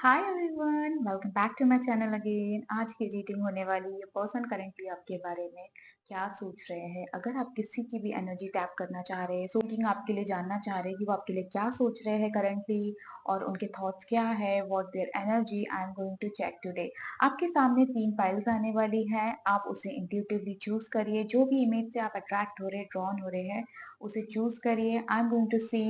Hi everyone, welcome back to my channel again. आज की reading होने वाली है पर्सन करेंटली आपके बारे में क्या सोच रहे हैं। अगर आप किसी की भी एनर्जी टैप करना चाह रहे हैं, सो रीडिंग आपके लिए जानना चाह रहे हैं कि वो आपके लिए क्या सोच रहे हैं करेंटली और उनके थॉट्स क्या है, what their energy. I am going to check today. आपके सामने 3 फाइल्स आने वाली है, आप उसे इंट्यूटिवली चूज करिए। जो भी इमेज से आप अट्रैक्ट हो रहे हैं, ड्रॉन हो रहे हैं, उसे चूज करिए। आई एम गोइंग टू सी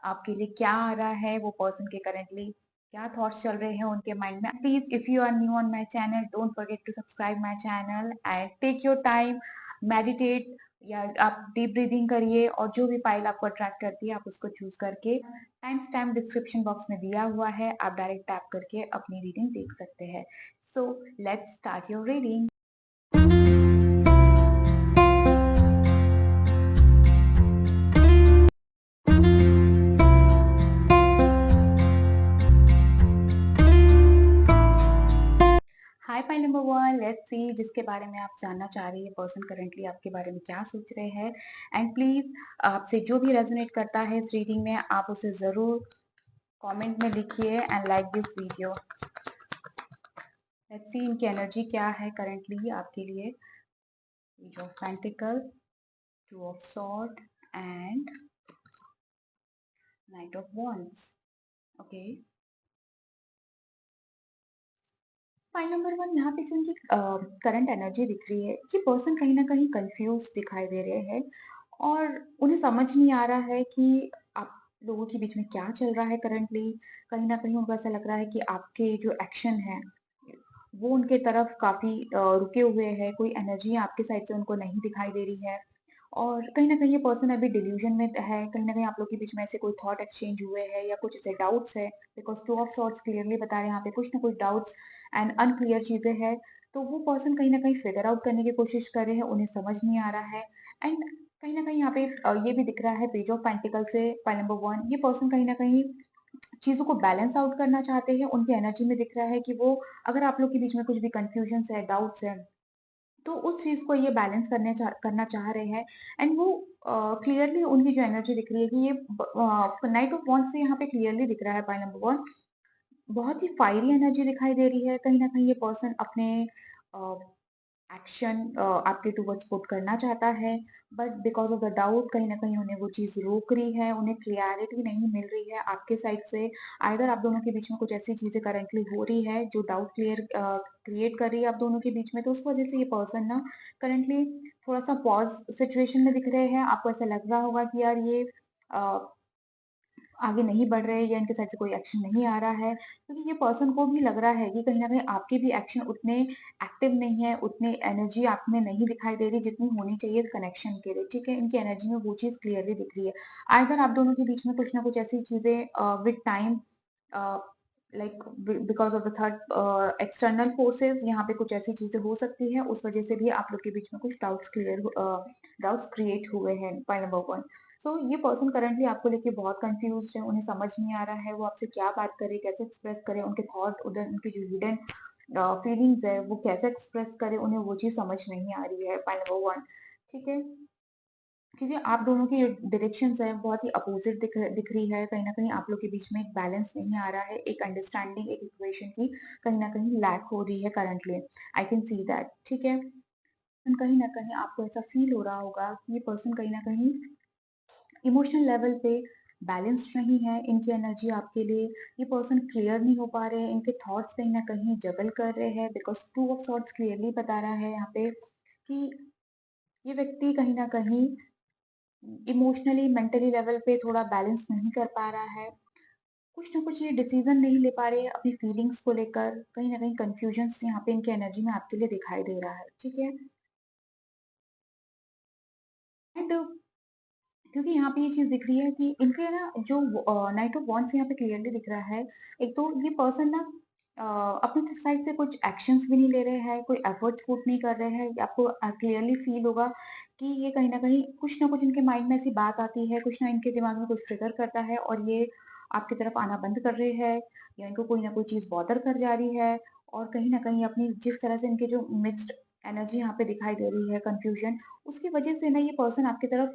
आपके लिए क्या आ रहा है, वो पर्सन के करेंटली क्या थॉट्स चल रहे हैं उनके माइंड में। Please if you are new on my channel, don't forget to subscribe my channel and take your time, meditate या आप डीप ब्रीदिंग करिए और जो भी फाइल आपको अट्रैक्ट करती है आप उसको चूज करके टाइम स्टैम्प डिस्क्रिप्शन बॉक्स में दिया हुआ है, आप डायरेक्ट टैप करके अपनी रीडिंग देख सकते हैं। So let's start your reading. Hi file number 1, let's see जिसके बारे में आप जानना चाह रही है पर्सन करेंटली आपके बारे में क्या सोच रहे हैं। एंड प्लीज आपसे जो भी रेजोनेट करता है इस रीडिंग में आप उसे जरूर कमेंट में लिखिए and like this video. Let's see इनकी एनर्जी क्या है करेंटली आपके लिए। Page of pentacle, two of sword and knight of wands। Okay, file number 1, यहाँ पे जो उनकी करंट एनर्जी दिख रही है, ये पर्सन कहीं ना कहीं कंफ्यूज दिखाई दे रहे हैं और उन्हें समझ नहीं आ रहा है कि आप लोगों के बीच में क्या चल रहा है करंटली। कहीं ना कहीं उनको ऐसा लग रहा है कि आपके जो एक्शन है वो उनके तरफ काफी रुके हुए हैं, कोई एनर्जी आपके साइड से उनको नहीं दिखाई दे रही है और कहीं ना कहीं ये पर्सन अभी डिल्यूजन में है। कहीं ना कहीं आप लोग के बीच में ऐसे कोई थॉट एक्सचेंज हुए हैं या कुछ ऐसे डाउट्स है, because two of swords clearly बता रहे हैं यहाँ पे कुछ ना कुछ डाउट्स एंड अनक्लियर चीजें हैं। तो वो पर्सन कहीं ना कहीं फिगर आउट करने की कोशिश कर रहे हैं, उन्हें समझ नहीं आ रहा है। एंड कहीं ना कहीं यहाँ पे ये भी दिख रहा है पेज ऑफ पेंटिकल से फाइल नंबर 1, ये पर्सन कहीं ना कहीं चीजों को बैलेंस आउट करना चाहते हैं। उनकी एनर्जी में दिख रहा है कि वो, अगर आप लोग के बीच में कुछ भी कंफ्यूजन है, डाउट्स है, तो उस चीज को ये बैलेंस करना चाह रहे हैं। एंड वो क्लियरली उनकी जो एनर्जी दिख रही है कि ये नाइट ऑफ वॉन्ट से यहाँ पे क्लियरली दिख रहा है पाइल नंबर 1, बहुत ही फायरी एनर्जी दिखाई दे रही है। कहीं ना कहीं ये पर्सन अपने एक्शन आपके टुवर्ड्स पुट करना चाहता है, but because of the doubt कहीं ना कहीं उन्हें वो चीज रोक रही है, उन्हें क्लियरिटी नहीं मिल रही है आपके साइड से। आइदर आप दोनों के बीच में कुछ ऐसी चीजें करंटली हो रही है जो डाउट क्रिएट कर रही है आप दोनों के बीच में, तो उस वजह से ये पर्सन ना करंटली थोड़ा सा पॉज सिचुएशन में दिख रहे हैं। आपको ऐसा लग रहा होगा कि यार ये आगे नहीं बढ़ रहे या इनके साइड से कोई एक्शन नहीं आ रहा है, क्योंकि ये पर्सन को भी लग रहा है कि कहीं ना कहीं आपके भी एक्शन उतने एक्टिव नहीं है, उतने एनर्जी आप में नहीं दिखाई दे रही जितनी होनी चाहिए कनेक्शन के लिए। ठीक है, इनकी एनर्जी में वो चीज क्लियरली दिख रही है। आइदर आप दोनों के बीच में कुछ ना कुछ ऐसी चीजें with time, like because of the third external forces, यहाँ पे कुछ ऐसी चीजें हो सकती है, उस वजह से भी आप लोग के बीच में कुछ डाउट्स क्रिएट हुए हैं पॉइंट नंबर 1। सो ये पर्सन करंटली आपको लेके बहुत कंफ्यूज है, उन्हें समझ नहीं आ रहा है वो आपसे क्या बात करे, कैसे एक्सप्रेस करे, उनके थॉट उधर, उनकी जो हिडन फीलिंग्स है वो कैसे एक्सप्रेस करे, उन्हें वो चीज समझ नहीं आ रही है पॉइंट नंबर 1। ठीक है, क्योंकि आप दोनों की जो डायरेक्शंस है बहुत ही अपोजिट दिख रही है। कहीं ना कहीं आप लोग के बीच में एक बैलेंस नहीं आ रहा है, एक अंडरस्टैंडिंग, एक इक्वेशन की कहीं ना कहीं लैक हो रही है currently. I can see that. ठीक है, कहीं ना कहीं आपको ऐसा फील हो रहा होगा कि ये पर्सन कहीं ना कहीं इमोशनल लेवल पे बैलेंस्ड नहीं है। इनकी एनर्जी आपके लिए, ये पर्सन क्लियर नहीं हो पा रहे हैं, इनके थॉट्स कहीं ना कहीं जगल कर रहे हैं, because two of swords clearly बता रहा है यहाँ पे कि ये व्यक्ति कहीं ना कहीं इमोशनली मेंटली लेवल पे थोड़ा बैलेंस नहीं कर पा रहा है। कुछ ना कुछ ये डिसीजन नहीं ले पा रहे हैं अपनी फीलिंग्स को लेकर, कहीं ना कहीं कंफ्यूजन यहाँ पे इनकी एनर्जी में आपके लिए दिखाई दे रहा है। ठीक है, एंड क्योंकि यहाँ पे ये चीज दिख रही है कि इनके ना जो नाइट ऑफ वॉन्ट्स यहाँ पे क्लियरली दिख रहा है। एक तो ये पर्सन ना अपनी साइड से कुछ एक्शंस भी नहीं ले रहे हैं, कोई एफर्ट्स पुट नहीं कर रहे हैं। आपको क्लियरली फील होगा कि ये कहीं ना कुछ इनके माइंड में ऐसी बात आती है, कुछ ना इनके दिमाग में कुछ ट्रिगर करता है और ये आपकी तरफ आना बंद कर रहे हैं, या इनको कोई ना कोई चीज बॉदर कर जा रही है। और कहीं ना कहीं अपनी जिस तरह से इनके जो मिक्स्ड एनर्जी यहाँ पे दिखाई दे रही है, कंफ्यूजन, उसकी वजह से ना ये पर्सन आपकी तरफ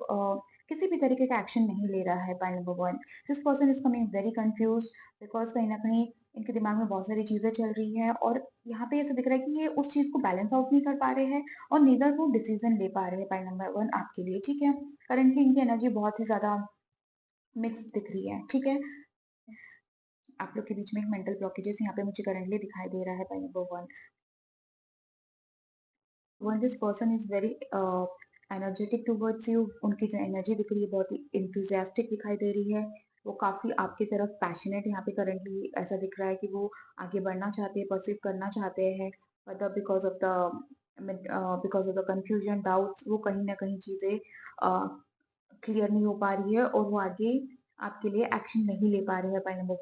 किसी भी तरीके का एक्शन नहीं ले रहा है। Point number 1, this person is coming very confused because कहीं न कहीं इनके दिमाग में बहुत सारी चीज़ें चल रही हैं और यहाँ पे ऐसा दिख रहा है कि ये उस चीज़ को बैलेंस आउट नहीं कर पा रहे हैं और नीदर वो डिसीज़न ले पा रहे हैं। पॉइंट नंबर 1 आपके लिए, ठीक है? करंटली इनकी एनर्जी बहुत ही ज़्यादा मिक्स्ड दिख रही है, ठीक है? आप लोग के बीच में एक मेंटल ब्लॉकेजेस यहाँ पे मुझे करंटली दिखाई दे रहा है। Point number 1, one this person is very energetic towards you, उनकी जो एनर्जी दिख रही है बहुत ही इंथुजियास्टिक दिखाई दे रही है। वो काफी आपकी तरफ पैशनेट यहाँ पे करंटली ऐसा दिख रहा है कि वो आगे बढ़ना चाहते हैं, परसीव करना चाहते हैं, मतलब because of the confusion, doubts, वो कहीं ना कहीं चीजें क्लियर नहीं हो पा रही है और वो आगे आपके लिए एक्शन नहीं ले पा रहे हैं। पॉइंट नंबर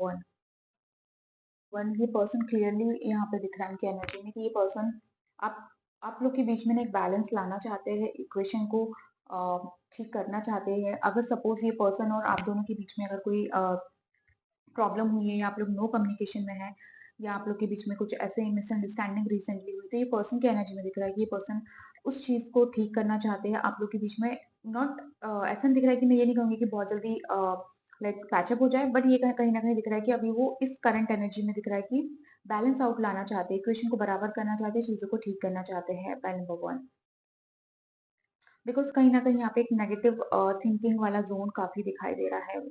1, ये पर्सन क्लियरली यहाँ पे दिख रहा है उनकी एनर्जी में कि ये पर्सन आप आप लोग के बीच में ना एक बैलेंस लाना चाहते हैं, इक्वेशन को ठीक करना चाहते हैं। अगर सपोज ये पर्सन और आप दोनों के बीच में अगर कोई प्रॉब्लम हुई है या आप लोग नो कम्युनिकेशन में है या आप लोग के बीच में कुछ ऐसे मिसअंडरस्टैंडिंग रिसेंटली हुई, तो ये पर्सन की एनर्जी में दिख रहा है कि ये पर्सन उस चीज को ठीक करना चाहते हैं आप लोग के बीच में। नॉट ऐसा नहीं दिख रहा है कि मैं ये नहीं कहूंगी कि बहुत जल्दी लाइक पैचअप हो जाए, बट ये कहीं ना कहीं दिख रहा है कि अभी वो इस करंट एनर्जी में दिख रहा है कि बैलेंस आउट लाना चाहते हैं, इक्वेशन को बराबर करना चाहते हैं, चीजों को ठीक करना चाहते हैं। पॉइंट नंबर 1, बिकॉज कहीं ना कहीं यहाँ पे एक नेगेटिव थिंकिंग वाला जोन काफी दिखाई दे रहा है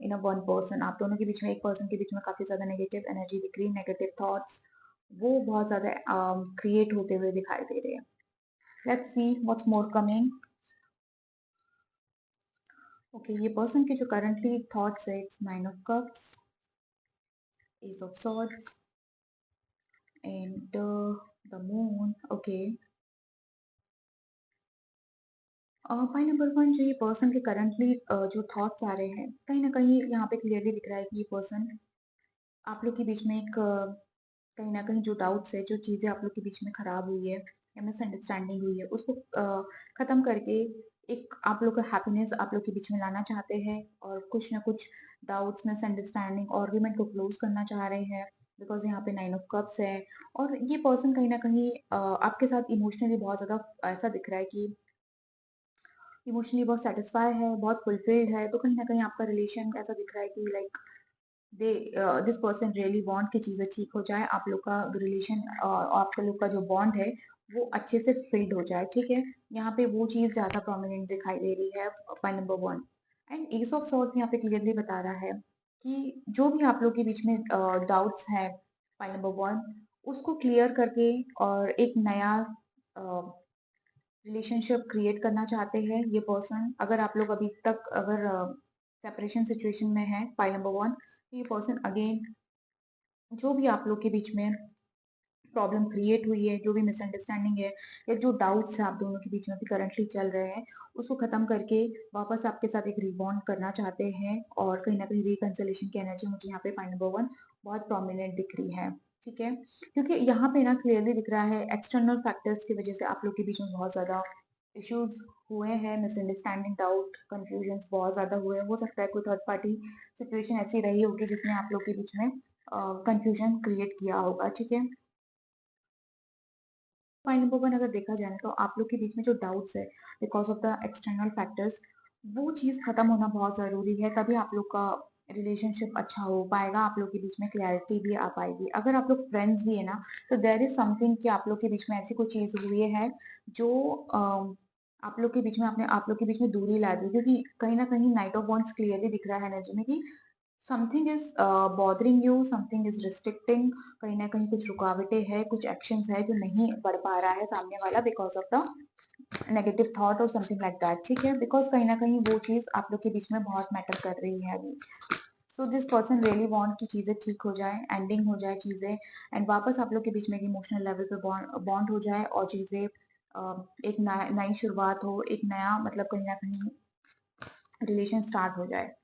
इन अ वन पर्सन। आप दोनों के बीच में, एक पर्सन के बीच में काफी ज्यादा नेगेटिव एनर्जी दिख रही है, नेगेटिव थॉट्स वो बहुत ज्यादा क्रिएट होते हुए दिखाई दे रहे हैं। Let's see what's more coming. Okay, ये पर्सन के जो करंटली थॉट्स है, it's 9 of cups, S of swords and the moon. Okay, point number 1, जो ये पर्सन के करंटली जो थॉट्स आ रहे हैं, कहीं ना कहीं यहाँ पे क्लियरली दिख रहा है कि ये पर्सन आप लोग के बीच में एक कहीं न कहीं जो डाउट्स है, जो चीज़ें आप लोग के बीच में खराब हुई है या मिसअंडरस्टैंडिंग हुई है, उसको खत्म करके एक आप लोग का हैप्पीनेस आप लोग के बीच में लाना चाहते हैं और कुछ ना कुछ डाउट्स, मिसअंडरस्टैंडिंग, आर्गुमेंट को क्लोज़ करना चाह रहे हैं, बिकॉज़ यहाँ पे 9 ऑफ कप्स है। और ये पर्सन कहीं न कहीं आपके साथ इमोशनली बहुत ज़्यादा ऐसा दिख रहा है कि इमोशनली बहुत सैटिस्फाई है, बहुत फुलफिल्ड है, तो कहीं न कहीं आपका रिलेशन ऐसा दिख रहा है कि like they this person really want कि चीजें ठीक हो जाए, आप लोग का रिलेशन आप लोग का जो बॉन्ड है वो अच्छे से फिल्ड हो जाए, ठीक है? यहाँ पे वो चीज ज्यादा प्रोमिनेंट दिखाई दे रही है। Point number 1, and S of sword यहाँ पे क्लियरली बता रहा है कि जो भी आप लोग के बीच में डाउट्स है, पॉइंट नंबर 1, उसको क्लियर करके और एक नया रिलेशनशिप क्रिएट करना चाहते हैं ये पर्सन। अगर आप लोग अभी तक अगर सेपरेशन सिचुएशन में है, फाइल नंबर 1, तो ये पर्सन अगेन जो भी आप लोग के बीच में प्रॉब्लम क्रिएट हुई है, जो भी मिसअंडरस्टैंडिंग है या जो डाउट्स है आप दोनों के बीच में भी करंटली चल रहे हैं, उसको खत्म करके वापस आपके साथ एक रिबॉन्ड करना चाहते हैं और कहीं ना कहीं रिकंसिलेशन की एनर्जी मुझे यहाँ पे पॉइंट नंबर 1 बहुत प्रोमिनेंट दिख रही है, ठीक है? क्योंकि यहाँ पे ना क्लियरली दिख रहा है एक्सटर्नल फैक्टर्स की वजह से आप लोग के बीच में बहुत ज्यादा इश्यूज हुए हैं, मिसअंडरस्टैंडिंग, डाउट, कंफ्यूजन बहुत ज्यादा हुए हैं। हो सकता है कोई थर्ड पार्टी सिचुएशन ऐसी रही होगी जिसने आप लोग के बीच में कंफ्यूजन क्रिएट किया होगा, ठीक है? पॉइंट नंबर 1 अगर देखा जाए तो आप लोग के बीच में जो डाउट्स है because of the external factors, वो चीज खत्म होना बहुत जरूरी है, तभी आप लोग का रिलेशनशिप अच्छा हो पाएगा, आप लोग के बीच में क्लैरिटी भी आ पाएगी। अगर आप लोग फ्रेंड्स भी है ना, तो देर इज समथिंग कि आप लोग के बीच में ऐसी कोई चीज हुई है जो आप लोग के बीच में आपने आप लोग के बीच में दूरी ला दी, क्योंकि कहीं ना कहीं नाइट ऑफ वॉन्ट्स क्लियरली दिख रहा है एनर्जी में कि something is bothering you, something is restricting, कहीं ना कहीं कुछ रुकावटें हैं, कुछ एक्शंस है जो नहीं बढ़ पा रहा है सामने वाला because of the negative thought और समथिंग लाइक दैट, ठीक है? बिकॉज कहीं ना कहीं वो चीज आप लोग के बीच में बहुत मैटर कर रही है अभी। So this person really want कि चीजें ठीक हो जाए, एंडिंग हो जाए चीजें, एंड वापस आप लोग के बीच में इमोशनल लेवल पे बॉन्ड हो जाए और चीजें एक नई शुरुआत हो, एक नया मतलब कहीं ना कहीं रिलेशन स्टार्ट हो जाए।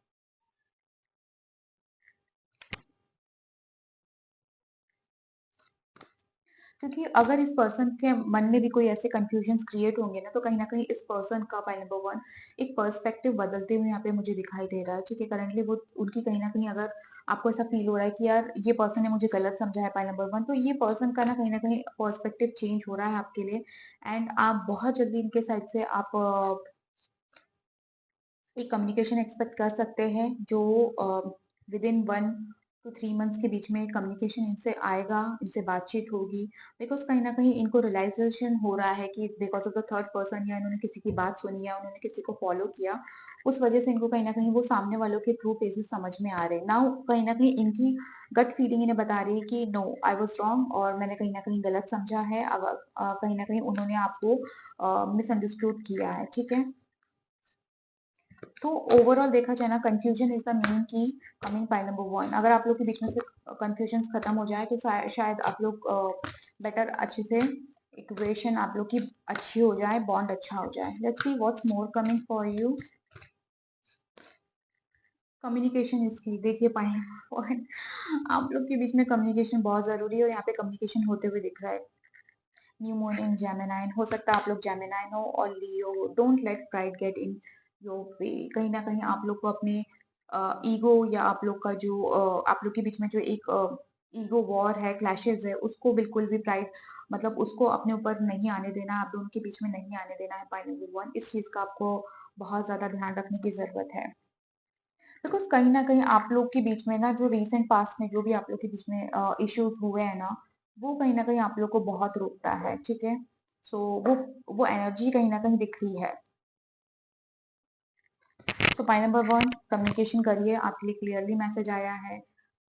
क्योंकि अगर इस पर्सन के मन में भी कोई ऐसे कंफ्यूजन्स क्रिएट होंगे ना, तो कहीं न कहीं इस पर्सन का पॉइंट नंबर 1 एक पर्सपेक्टिव बदलते हुए यहाँ पे मुझे दिखाई दे रहा है, ठीक है? करंटली वो उनकी कहीं न कहीं अगर आपको ऐसा फ़ील हो रहा है कि यार ये पर्सन ने मुझे गलत समझा है पॉइंट नंबर 1, तो ये पर्सन का ना कहीं न कहीं पर्सपेक्टिव चेंज हो रहा है आपके लिए एंड आप बहुत जल्दी इनके साइड से आप एक कम्युनिकेशन एक्सपेक्ट कर सकते हैं जो विदिन 1 टू 3 मंथ्स के बीच में कम्युनिकेशन इनसे आएगा, इनसे बातचीत होगी बिकॉज़ कहीं न कहीं इनको रियलाइज़ेशन हो रहा है कि because of the third person या इन्होंने किसी की बात सुनी या उन्होंने किसी को फ़ॉलो किया, उस वज़ह से इनको कहीं न कहीं वो सामने वालों के ट्रू फेसेस समझ में आ रहे हैं। नाउ कहीं न कहीं इनकी गट फीलिंग इन्हें बता रही है कि नो आई वाज़ रॉन्ग और मैंने कहीं न कहीं गलत समझा है। कहीं न कहीं उन्होंने आपको मिसअंडरस्टूड किया है, ठीक है? तो ओवरऑल देखा जाए ना कंफ्यूजन इज द मेन की कमिंग पॉइंट नंबर 1 अगर आप लोग के बीच में से कंफ्यूजन खत्म हो जाए तो शायद आप लोग बेटर अच्छे से इक्वेशन आप लोग की अच्छी हो जाए बॉन्ड अच्छा हो जाए let's see what's more coming for you communication इसकी देखिए पॉइंट आप लोग के बीच में कम्युनिकेशन बहुत जरूरी है और यहाँ पे कम्युनिकेशन होते हुए दिख रहा है न्यू मून इन जेमिनाइन हो सकता है आप लोग जेमिनाइन हो और लियो हो don't let pride get in your way कहीं ना कहीं आप लोग को अपने ईगो या आप लोग का जो आप लोग के बीच में जो एक ईगो वॉर है क्लैशेस है उसको बिल्कुल भी प्राइड मतलब उसको अपने ऊपर नहीं आने देना आप दोनों के बीच में नहीं आने देना है पॉइंट नंबर 1 इस चीज का आपको बहुत ज्यादा ध्यान रखने की जरूरत है बिकॉज कहीं ना कहीं आप लोग के बीच में ना जो रिसेंट पास्ट में जो भी आप लोग के बीच में इश्यूज हुए हैं ना वो कहीं ना कहीं आप लोग को बहुत रोकता है ठीक है सो वो एनर्जी कहीं ना कहीं दिख रही है सो पॉइंट नंबर 1 कम्युनिकेशन करिए आपके लिए क्लियरली मैसेज आया है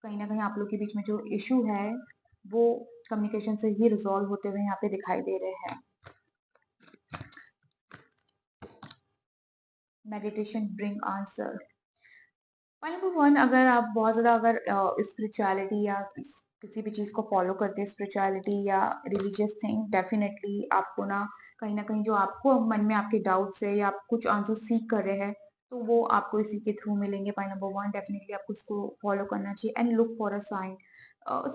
कहीं ना कहीं आप लोग के बीच में जो इशू है वो कम्युनिकेशन से ही रिजॉल्व होते हुए यहाँ पे दिखाई दे रहे हैं meditation bring answer point number 1 अगर आप बहुत ज़्यादा अगर स्पिरिचुअलिटी या किसी भी चीज़ को फॉलो करते हैं स्पिरिचुअलिटी या रिलीजियस थिंग डेफिनेटली आपको ना कहीं जो आपको मन में आपके डाउट्स है या आप कुछ आंसर सीख कर रहे हैं तो वो आपको इसी के थ्रू मिलेंगे पॉइंट नंबर 1 डेफिनेटली आपको उसको फॉलो करना चाहिए and look for a sign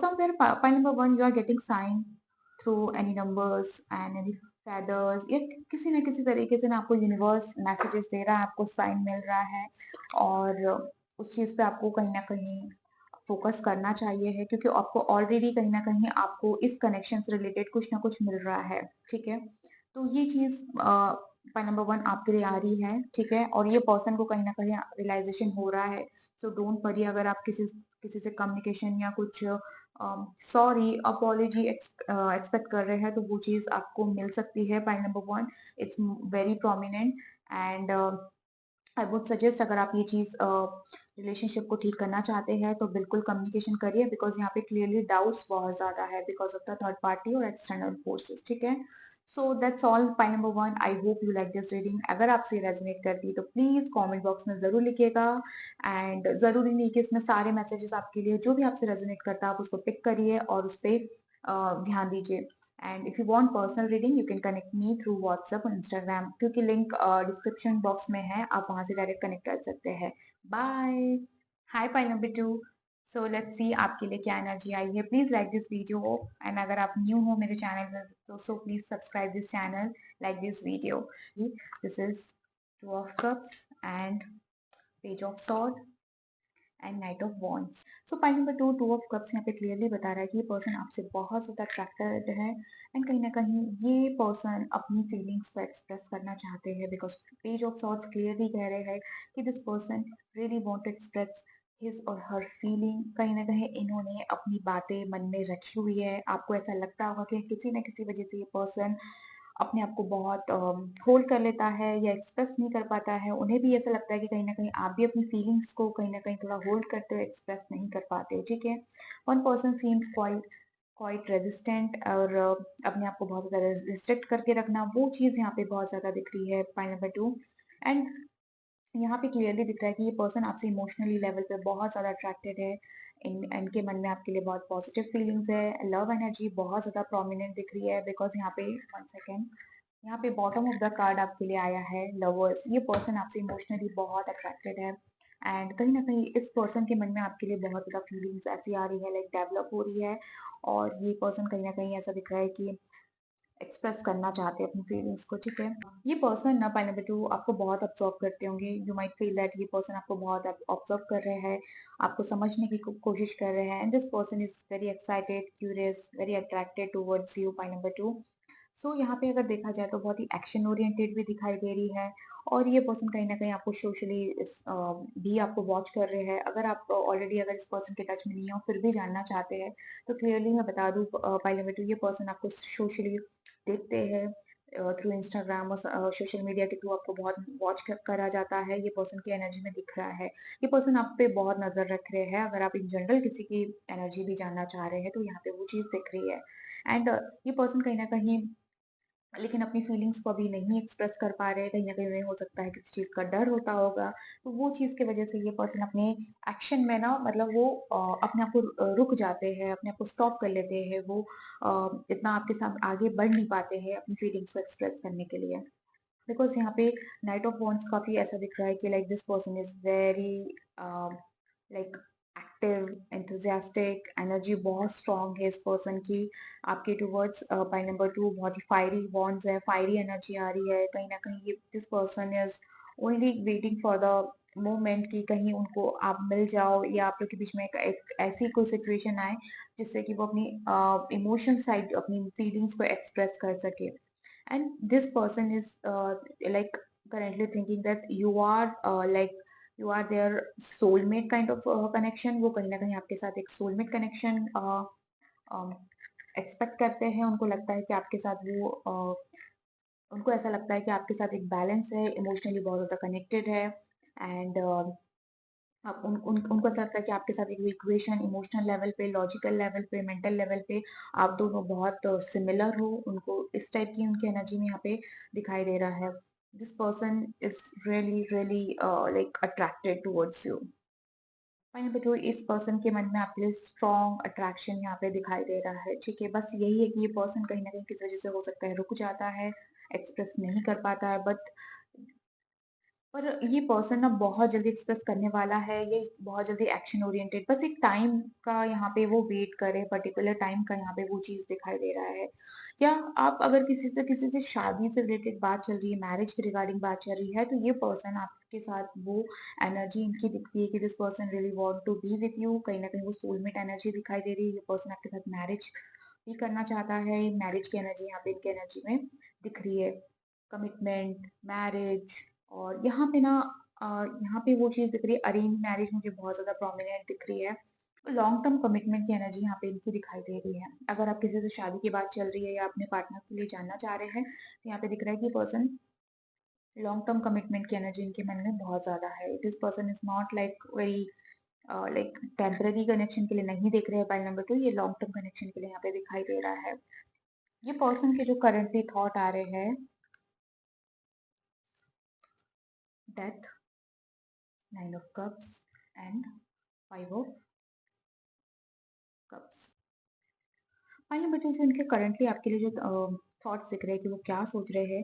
somewhere point number 1 you are getting sign through any numbers and any feathers या किसी ना किसी तरीके से ना आपको यूनिवर्स मैसेजेस दे रहा है आपको साइन मिल रहा है और उस चीज पे आपको कहीं ना कहीं फोकस करना चाहिए है क्योंकि आपको ऑलरेडी कहीं ना कहीं आपको इस कनेक्शन से रिलेटेड कुछ ना कुछ मिल रहा है ठीक है तो ये चीज पॉइंट नंबर 1 आपके लिए आ रही है ठीक है और ये पर्सन को कहीं ना कहीं रियलाइजेशन हो रहा है सो डोंट वरी अगर आप किसी किसी से कम्युनिकेशन या कुछ सॉरी अपॉलॉजी एक्सपेक्ट कर रहे हैं तो वो चीज आपको मिल सकती है point number 1 it's very prominent and I would suggest अगर आप ये चीज रिलेशनशिप को ठीक करना चाहते हैं तो बिल्कुल कम्युनिकेशन करिए बिकॉज यहाँ पे क्लियरली डाउट्स बहुत ज्यादा है because of the third party और एक्सटर्नल फोर्सेस ठीक है so that's all point number 1 I hope you like this reading अगर आपसे रेजोनेट करती है तो प्लीज कमेंट बॉक्स में जरूर लिखिएगा एंड जरूरी नहीं कि इसमें सारे मैसेजेस आपके लिए जो भी आपसे रेजोनेट करता है आप उसको पिक करिए और उस पर ध्यान दीजिए and if you want personal reading you can connect me through WhatsApp और Instagram क्योंकि लिंक डिस्क्रिप्शन बॉक्स में है आप वहां से डायरेक्ट कनेक्ट कर सकते हैं bye hi pile number 2 so let's see आपके लिए क्या एनर्जी आई है please like this video and अगर आप न्यू हो मेरे चैनल में तो so please subscribe this channel like this video this is two of cups and page of sword and knight of wands so point number 2 two of cups यहाँ पे clearly बता रहा है कि ये पर्सन आपसे बहुत ज्यादा अट्रैक्टेड है एंड कहीं ना कहीं ये पर्सन अपनी फीलिंग्स को एक्सप्रेस करना चाहते हैं because page of swords clearly कह रहे हैं कि this person really want to express his और हर फीलिंग कहीं ना कहीं इन्होंने अपनी बातें मन में रखी हुई है आपको ऐसा लगता होगा कि किसी न किसी वजह से ये पर्सन अपने आप को बहुत होल्ड कर लेता है या एक्सप्रेस नहीं कर पाता है उन्हें भी ऐसा लगता है कि कहीं ना कहीं आप भी अपनी फीलिंग्स को कहीं ना कहीं थोड़ा होल्ड करते हो एक्सप्रेस नहीं कर पाते हो ठीक है one person seems quite resistant और अपने आप को बहुत ज्यादा रिस्ट्रिक्ट करके रखना वो चीज यहाँ पे बहुत ज्यादा दिख रही है पॉइंट नंबर 2 एंड यहाँ पे क्लियरली दिख रहा है कि ये पर्सन आपसे इमोशनली लेवल पे बहुत ज्यादा अट्रैक्टेड है इनके मन में आपके लिए बहुत पॉजिटिव फीलिंग्स है लव एनर्जी बहुत ज्यादा प्रोमिनेंट दिख रही है बिकॉज यहाँ पे 1 सेकेंड यहाँ पे बॉटम ऑफ द कार्ड आपके लिए आया है लवर्स ये पर्सन आपसे इमोशनली बहुत अट्रैक्टेड है एंड कहीं न कहीं इस पर्सन के मन में आपके लिए बहुत ज़्यादा फीलिंग्स ऐसी आ रही है, लाइक डेवलप हो रही है, और ये पर्सन कहीं न कहीं ऐसा दिख रहा है कि एक्सप्रेस करना चाहते हैं अपनी फीलिंग्स को, ठीक है? ये पर्सन ना पॉइंट नंबर 2 आपको बहुत ऑब्ज़र्व करते होंगे। यू माइट फील दैट ये पर्सन आपको बहुत ऑब्ज़र्व कर रहे हैं, आपको समझने की कोशिश कर रहे हैं, and this person is very excited, curious, very attracted towards you point number 2। सो यहाँ पे अगर देखा जाए तो बहुत ही एक्शन ओरिएंटेड भी दिखाई दे रही है, और ये पर्सन कहीं न कहीं आपको सोशली भी आपको वॉच कर रहे हैं। अगर आप ऑलरेडी अगर इस पर्सन के टच में नहीं हो, फिर भी जानना चाहते हैं, तो क्लियरली मैं बता दूँ पहले में तो ये पर्सन आपको सोशली देखते हैं थ्रू इंस्टाग्राम और सोशल मीडिया के थ्रू आपको बहुत वॉच करा जाता है, ये पर्सन की एनर्जी में दिख रहा है। ये पर्सन आप पे बहुत नज़र रख रहे हैं, अगर आप इन जनरल किसी की एनर्जी भी जानना चाह रहे हैं, तो यहाँ पे वो चीज़ दिख रही है। एंड ये पर्सन कहीं न कहीं लेकिन अपनी फीलिंग्स को अभी नहीं एक्सप्रेस कर पा रहे हैं, कहीं न कहीं उन्हें हो सकता है किसी चीज़ का डर होता होगा, तो वो चीज़ की वज़ह से ये पर्सन अपने एक्शन में ना मतलब वो अपने आप को रुक जाते हैं, अपने आप को स्टॉप कर लेते हैं, वो इतना आपके साथ आगे बढ़ नहीं पाते हैं अपनी फीलिंग्स को एक्सप्रेस करने के लिए। बिकॉज़ यहाँ पे नाइट ऑफ वांड्स काफ़ी ऐसा दिख रहा है कि like this person is very like active, enthusiastic, energy बहुत स्ट्रॉन्ग है इस पर्सन की आपके टुवर्ड्स। पॉइंट नंबर 2 बहुत ही फायरी बॉन्ड्स है, फायरी एनर्जी आ रही है। कहीं न कहीं ये this person is only waiting for the moment कि कहीं उनको आप मिल जाओ, या आप लोग के बीच में एक ऐसी कोई सिचुएशन आए जिससे कि वो अपनी इमोशन साइड अपनी फीलिंग्स को एक्सप्रेस कर सके। And this person is like currently thinking that you are like you are their soulmate kind of connection। वो कहीं ना कहीं आपके साथ एक soulmate connection एक्सपेक्ट करते हैं, उनको लगता है कि आपके साथ वो उनको ऐसा लगता है कि आपके साथ एक बैलेंस है, इमोशनली बहुत ज़्यादा कनेक्टेड है, एंड आप उनको ऐसा लगता है कि आपके साथ एक इक्वेशन इमोशनल लेवल पे, लॉजिकल लेवल पे, मेंटल लेवल पे आप दोनों बहुत सिमिलर हो। उनको इस टाइप की उनकी एनर्जी में यहाँ पे दिखाई दे रहा है। This person is really really like attracted towards you. मैंने बताओ इस पर्सन के मन में आपके लिए स्ट्रॉन्ग अट्रैक्शन यहाँ पे दिखाई दे रहा है, ठीक है? बस यही है कि ये पर्सन कहीं न कहीं किसी वजह से हो सकता है रुक जाता है, एक्सप्रेस नहीं कर पाता है, बट पर ये पर्सन ना बहुत जल्दी एक्सप्रेस करने वाला है, ये बहुत जल्दी एक्शन ओरिएंटेड, बस एक टाइम का यहाँ पे वो वेट करे, पर्टिकुलर टाइम का यहाँ पे वो चीज़ दिखाई दे रहा है। या आप अगर किसी से शादी से रिलेटेड बात चल रही है, मैरिज के रिगार्डिंग बात चल रही है, तो ये पर्सन आपके साथ वो एनर्जी इनकी दिखती है कि this person really want to be with you, कहीं न कहीं वो सोलमेट एनर्जी दिखाई दे रही है, ये पर्सन आपके साथ मैरिज भी करना चाहता है, मैरिज की एनर्जी यहाँ पे इनकी एनर्जी में दिख रही है। कमिटमेंट, मैरिज, और यहाँ पे ना यहाँ पे वो चीज़ दिख रही है, अरेंज मैरिज मुझे बहुत ज़्यादा प्रोमिनेंट दिख रही है। लॉन्ग टर्म कमिटमेंट की एनर्जी यहाँ पे इनकी दिखाई दे रही है। अगर आप किसी से शादी की बात चल रही है या अपने पार्टनर के लिए जानना चाह रहे हैं, तो यहाँ पे दिख रहा है कि पर्सन लॉन्ग टर्म कमिटमेंट की एनर्जी इनके मन में बहुत ज़्यादा है। This person is not like very like temporary connection के लिए नहीं देख रहे हैं पाइल नंबर 2, ये लॉन्ग टर्म कनेक्शन के लिए यहाँ पे दिखाई दे रहा है। ये पर्सन के जो करंटली थॉट आ रहे हैं, death, 9 of cups and 5 of cups. Finally बच्चों से इनके करंटली आपके लिए जो थॉट्स दिख रहे हैं कि वो क्या सोच रहे हैं,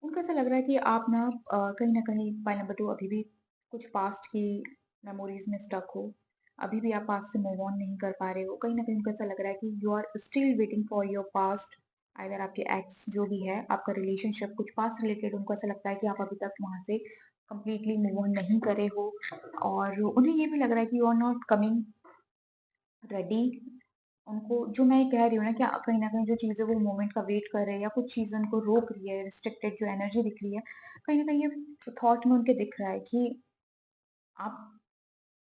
उनको ऐसा लग रहा है कि आप ना कहीं न कहीं पॉइंट नंबर 2 अभी भी कुछ पास्ट की मेमोरीज़ में स्टक हो। अभी भी आप पास्ट से मूव ऑन नहीं कर पा रहे हो। कहीं न कहीं उनको ऐसा लग रहा है कि you are still waiting for your past. Either आपके एक्स जो भी है, आपका रिलेशनशिप कुछ पास्ट रिलेटेड, उनको ऐसा लगता है कि आप अभी तक वहाँ से कंप्लीटली मूव ऑन नहीं करे हो, और उन्हें ये भी लग रहा है कि you are not coming ready. उनको जो मैं कह रही हूँ ना कि कहीं न कहीं जो चीज़ें वो मोमेंट का वेट कर रहे हैं, या कुछ चीज़ें उनको रोक रही है, रिस्ट्रिक्टेड जो एनर्जी दिख रही है, कहीं न कहीं ये थॉट में उनके दिख रहा है कि आप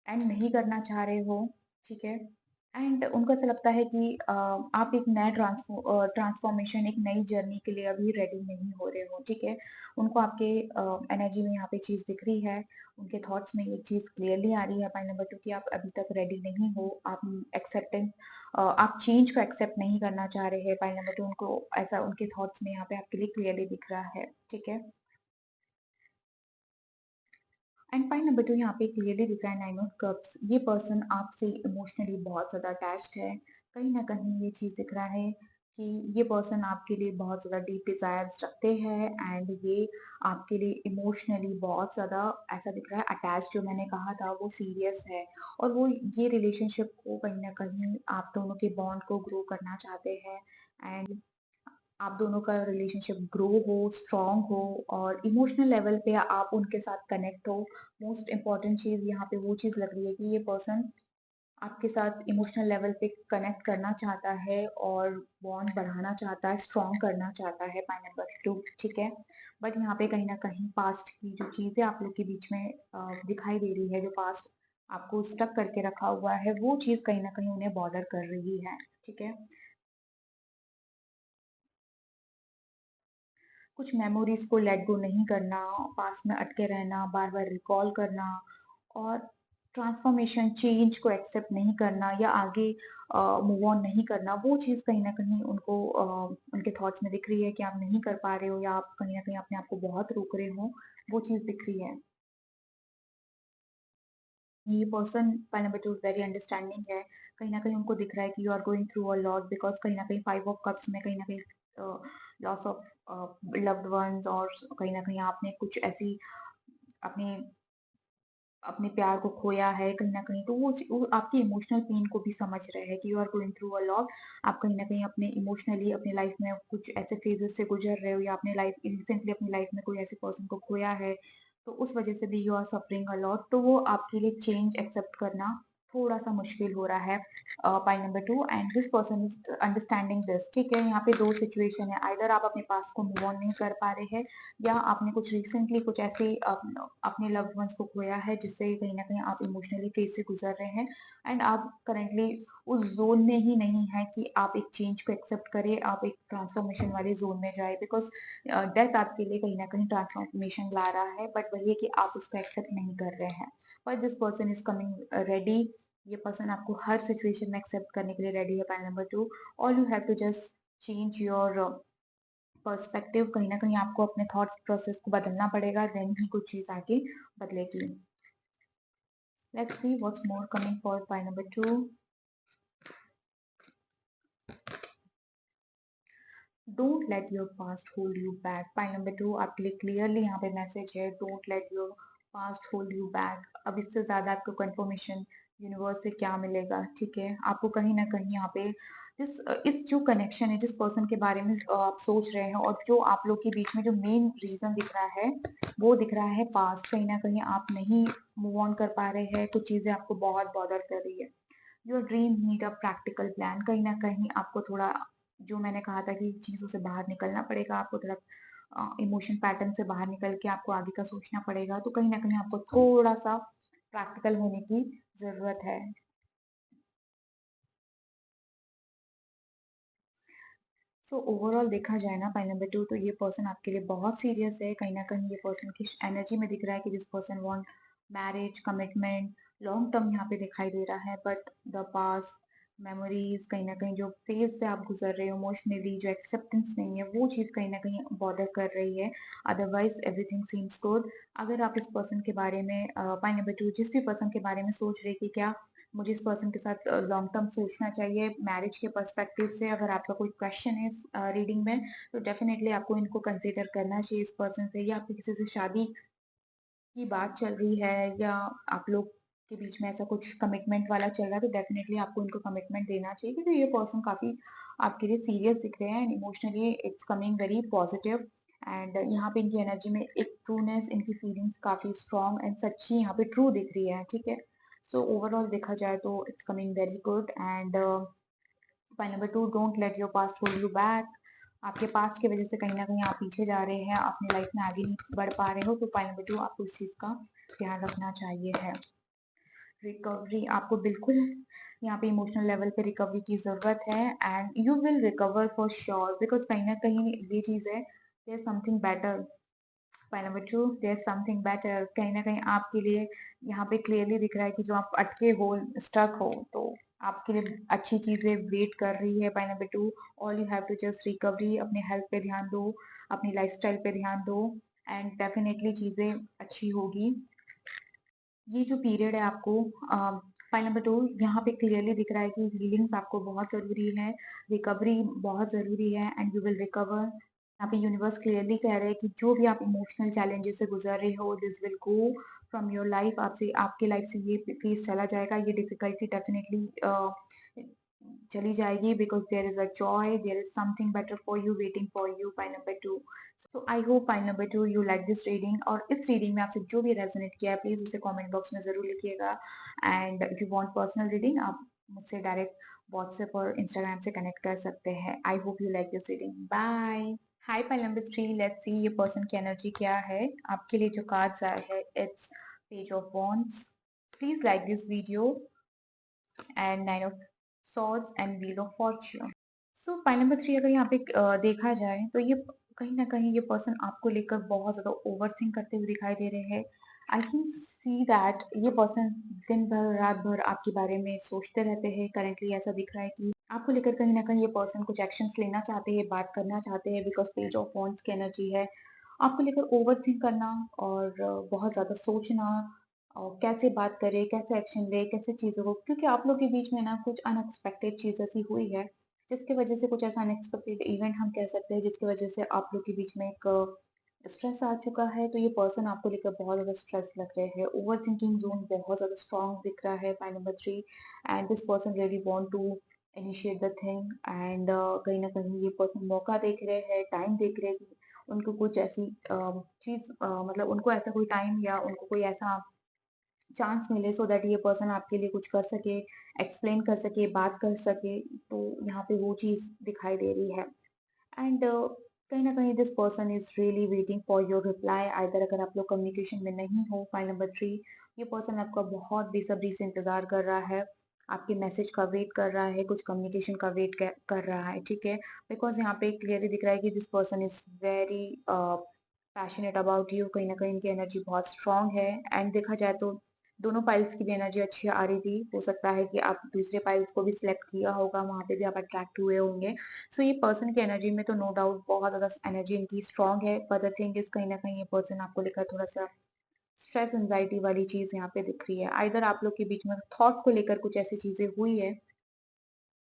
एंड नहीं करना चाह रहे हो, ठीक है? एंड उनको ऐसा लगता है कि आप एक नया ट्रांसफॉर्मेशन, एक नई जर्नी के लिए अभी रेडी नहीं हो रहे हो, ठीक है? उनको आपके एनर्जी में यहाँ पे चीज़ दिख रही है, उनके थॉट्स में ये चीज़ क्लियरली आ रही है पॉइंट नंबर 2 कि आप अभी तक रेडी नहीं हो, आप एक्सेप्टेंस आप चेंज को एक्सेप्ट नहीं करना चाह रहे हैं, पॉइंट नंबर 2 उनको ऐसा उनके थॉट्स में यहाँ पे आपके लिए क्लियरली दिख रहा है, ठीक है? एंड पॉइंट नंबर 2 यहाँ पे क्लियरली दिख रहा है 9 ऑफ कप्स। ये पर्सन आपसे इमोशनली बहुत ज़्यादा अटैच्ड है। कहीं न कहीं ये चीज़ दिख रहा है कि ये पर्सन आपके लिए बहुत ज़्यादा डीप डिज़ायर्स रखते हैं एंड ये आपके लिए इमोशनली बहुत ज़्यादा ऐसा दिख रहा है अटैच, जो मैंने कहा था वो सीरियस है। और वो ये रिलेशनशिप को कहीं न कहीं आप दोनों के बॉन्ड को ग्रो करना चाहते हैं एंड आप दोनों का रिलेशनशिप ग्रो हो, स्ट्रॉन्ग हो और इमोशनल लेवल पे आप उनके साथ कनेक्ट हो। मोस्ट इम्पोर्टेंट चीज़ यहाँ पे वो चीज़ लग रही है कि ये पर्सन आपके साथ इमोशनल लेवल पे कनेक्ट करना चाहता है और बॉन्ड बढ़ाना चाहता है, स्ट्रॉन्ग करना चाहता है, पॉइंट नंबर 2, ठीक है। बट यहाँ पे कहीं न कहीं पास्ट की जो चीज़ें आप लोग के बीच में दिखाई दे रही है, जो पास्ट आपको स्टक करके रखा हुआ है, वो चीज़ कहीं न कहीं उन्हें बॉदर कर रही है, ठीक है। कुछ मेमोरीज को लेट गो नहीं करना, पास में अटके रहना, बार-बार रिकॉल करना और ट्रांसफॉर्मेशन चेंज को एक्सेप्ट नहीं करना या आगे मूव ऑन नहीं करना, वो चीज़ कहीं न कहीं उनको उनके थॉट्स में दिख रही है कि आप नहीं कर पा रहे हो या आप कहीं न कहीं अपने आप को बहुत रोक रहे हो, वो चीज़ दिख रही है। ये person point number 2 very understanding है। कहीं न कहीं उनको दिख रहा है कि you are going through a lot because कहीं न कहीं 5 ऑफ कप्स में कहीं न कहीं लॉस ऑफ लव्ड वन्स और कहीं न कहीं आपने कुछ ऐसी अपने अपने प्यार को खोया है कहीं न कहीं, तो वो आपकी इमोशनल पेन को भी समझ रहे हैं कि you are going through a lot. आप कहीं न कहीं अपने इमोशनली अपनी लाइफ में कुछ ऐसे फेजेज़ से गुज़र रहे हो या अपने लाइफ रिसेंटली अपनी लाइफ में कोई ऐसे पर्सन को खोया है, तो उस वज़ह से भी you are suffering a lot, तो वो आपके लिए चेंज एक्सेप्ट करना थोड़ा-सा मुश्किल हो रहा है। Point number 2 and this person is understanding this, ठीक है? यहाँ पे 2 सिचुएशन है, आइदर आप अपने पास्ट को मूव ऑन नहीं कर पा रहे हैं या आपने कुछ रिसेंटली कुछ ऐसे अपने लव्ड वंस को खोया है जिससे कहीं न कहीं आप इमोशनली फेज़ से गुज़र रहे हैं एंड आप करंटली उस ज़ोन में ही नहीं है कि आप एक चेंज को एक्सेप्ट करें, आप एक ट्रांसफॉर्मेशन वाले ज़ोन में जाएँ बिकॉज़ डेथ आपके लिए कहीं न कहीं ट्रांसफॉर्मेशन ला रहा है, बट वही है कि आप उसको एक्सेप्ट नहीं कर रहे हैं। But this person is coming ready, ये पर्सन आपको हर सिचुएशन में एक्सेप्ट करने के लिए रेडी है। Point number 2, all you have to just change your perspective, कहीं न कहीं आपको अपने थॉट्स प्रोसेस को बदलना पड़ेगा, देन ही कुछ चीज़ आगे बदलेगी। Let's see what's more coming for point number 2। Don't let your past hold you back. Point number 2 आपके लिए क्लियरली यहाँ पे मैसेज है, don't let your past hold you back. अब इससे ज़्यादा आपको कंफर्मेशन यूनिवर्स से क्या मिलेगा, ठीक है? आपको कहीं न कहीं यहाँ पे इस जो कनेक्शन है, जिस पर्सन के बारे में आप सोच रहे हैं और जो आप लोग के बीच में जो मेन रीज़न दिख रहा है, वो दिख रहा है पास्ट। कहीं न कहीं आप नहीं मूव ऑन कर पा रहे हैं, कुछ चीज़ें आपको बहुत बॉदर कर रही है। Your dream need a practical plan, कहीं न कहीं आपको थोड़ा, जो मैंने कहा था कि चीज़ों से बाहर निकलना पड़ेगा, आपको थोड़ा इमोशन पैटर्न से बाहर निकल के आपको आगे का सोचना पड़ेगा, तो कहीं न कहीं आपको थोड़ा-सा प्रैक्टिकल होने की ज़रूरत है। सो ओवरऑल देखा जाए ना पॉइंट नंबर 2, तो ये पर्सन आपके लिए बहुत सीरियस है। कहीं न कहीं ये पर्सन की एनर्जी में दिख रहा है कि this person want marriage, commitment, long term यहाँ पे दिखाई दे रहा है, बट द पास्ट मेमोरीज़ कहीं न कहीं जो फेज़ से आप गुज़र रहे हो इमोशनली, जो एक्सेप्टेंस नहीं है, वो चीज़ कहीं न कहीं बॉदर कर रही है। Otherwise everything seems good. अगर आप इस पर्सन के बारे में पॉइंट नंबर 2 जिस भी पर्सन के बारे में सोच रहे कि क्या मुझे इस पर्सन के साथ लॉन्ग टर्म सोचना चाहिए मैरिज के पर्सपेक्टिव से, अगर आपका कोई क्वेश्चन है इस रीडिंग में, तो डेफिनेटली आपको इनको कंसिडर करना चाहिए इस पर्सन से, या आपकी किसी से शादी की बात चल रही है या आप लोग के बीच में ऐसा कुछ कमिटमेंट वाला चल रहा है, तो डेफिनेटली आपको इनको कमिटमेंट देना चाहिए क्योंकि ये पर्सन काफी आपके लिए सीरियस दिख रहे हैं and emotionally it's coming very positive and यहाँ पे इनकी एनर्जी में एक ट्रूनेस, इनकी फीलिंग्स काफी स्ट्रॉन्ग एंड सच्ची यहाँ पे ट्रू दिख रही है, ठीक है। सो ओवरऑल देखा जाए तो it's coming very good and point number 2, don't let your past hold you back. आपके पास्ट की वजह से कहीं न कहीं आप पीछे जा रहे हैं, अपनी लाइफ में आगे नहीं बढ़ पा रहे हो, तो पॉइंट नंबर 2 आपको इस चीज़ का ध्यान रखना चाहिए है। रिकवरी आपको बिल्कुल यहाँ पे इमोशनल लेवल पे रिकवरी की ज़रूरत है and you will recover for sure because कहीं न कहीं ये चीज़ है, there is something better. Point number 2, there is something better, कहीं न कहीं आपके लिए यहाँ पे क्लियरली दिख रहा है कि जो आप अटके हो, स्टक हो, तो आपके लिए अच्छी चीज़ें वेट कर रही है। Point number 2, all you have to just recovery, अपने हेल्थ पे ध्यान दो, अपनी लाइफ़स्टाइल पे ध्यान दो एंड डेफिनिटली चीज़ें अच्छी होगी। ये जो पीरियड है आपको पॉइंट फाइल नंबर 2 यहाँ पे क्लियरली दिख रहा है कि हीलिंग्स आपको बहुत ज़रूरी है, रिकवरी बहुत ज़रूरी है एंड यू विल रिकवर। यहाँ पे यूनिवर्स क्लियरली कह रहे हैं कि जो भी आप इमोशनल चैलेंजेस से गुजर रहे हो, this will go from your life. आपसे आपके लाइफ से ये फेज चला जाएगा, ये डिफिकल्टी डेफिनेटली चली जाएगी, because there is a joy, there is something better for you waiting for you. File number 2। So I hope file number 2 you like this reading, और इस रीडिंग में आपसे जो भी रेजोनेट किया है प्लीज उसे कमेंट बॉक्स में जरूर लिखिएगा। And if you want personal reading, आप मुझसे डायरेक्ट व्हाट्सएप और इंस्टाग्राम से कनेक्ट कर सकते हैं। I hope you like this reading. Bye. Hi pile number 3, let's see ये पर्सन की एनर्जी क्या है। आपके लिए जो कार्ड्स आए हैं, it's page of wands। Please like this video and nine of swords and wheel of Fortune. So pile number 3 अगर यहाँ पे देखा जाए तो ये कहीं ना कहीं ये पर्सन आपको लेकर बहुत ज्यादा ओवर थिंक करते हुए दिखाई दे रहे हैं। आई कैन सी दैट ये पर्सन दिन भर रात भर आपके बारे में सोचते रहते हैं। करेंटली ऐसा दिख रहा है कि आपको लेकर कहीं ना कहीं ये पर्सन कुछ एक्शंस लेना चाहते हैं, बात करना चाहते हैं, बिकॉज पेज ऑफ wands की एनर्जी है। आपको लेकर ओवर थिंक करना और बहुत ज्यादा सोचना, और कैसे बात करे, कैसे एक्शन ले, कैसे चीजों को, क्योंकि आप लोग के बीच में ना कुछ अनएक्सपेक्टेड चीज ऐसी हुई है जिसकी वजह से, कुछ ऐसा अनएक्सपेक्टेड इवेंट हम कह सकते हैं जिसकी वजह से आप लोग के बीच में एक स्ट्रेस आ चुका है। तो ये पर्सन आपको लेकर बहुत ज्यादा स्ट्रेस लग रहे हैं, ओवर थिंकिंग जोन बहुत ज्यादा स्ट्रॉन्ग दिख रहा है pi number 3। And this person really want to initiate the thing, and कहीं ना कहीं ये पर्सन मौका देख रहे हैं, टाइम देख रहे हैं कि उनको कुछ ऐसी चीज, मतलब उनको ऐसा कोई टाइम या उनको कोई ऐसा चांस मिले सो दैट ये पर्सन आपके लिए कुछ कर सके, एक्सप्लेन कर सके, बात कर सके। तो यहाँ पे वो चीज दिखाई दे रही है। एंड कहीं ना कहीं this person is really waiting for your reply. Either अगर आप लोग कम्युनिकेशन में नहीं हो, फाइल नंबर 3, ये पर्सन आपका बहुत बेसब्री से इंतजार कर रहा है, आपके मैसेज का वेट कर रहा है, कुछ कम्युनिकेशन का वेट कर रहा है, ठीक है। बिकॉज यहाँ पे क्लियरली दिख रहा है कि this person is very passionate about you. कहीं ना कहीं इनकी एनर्जी बहुत स्ट्रांग है। एंड देखा जाए तो दोनों पाइल्स की भी एनर्जी अच्छी आ रही थी। हो सकता है कि आप दूसरे पाइल्स को भी सिलेक्ट किया होगा, वहां पे भी आप अट्रैक्ट हुए होंगे। सो ये पर्सन की एनर्जी में तो नो डाउट बहुत ज्यादा एनर्जी इनकी स्ट्रांग है, पर द थिंग इज कहीं ना कहीं ये पर्सन आपको लेकर थोड़ा सा स्ट्रेस एंजाइटी वाली चीज यहाँ पे दिख रही है। आइदर आप लोग के बीच में थॉट को लेकर कुछ ऐसी चीजें हुई है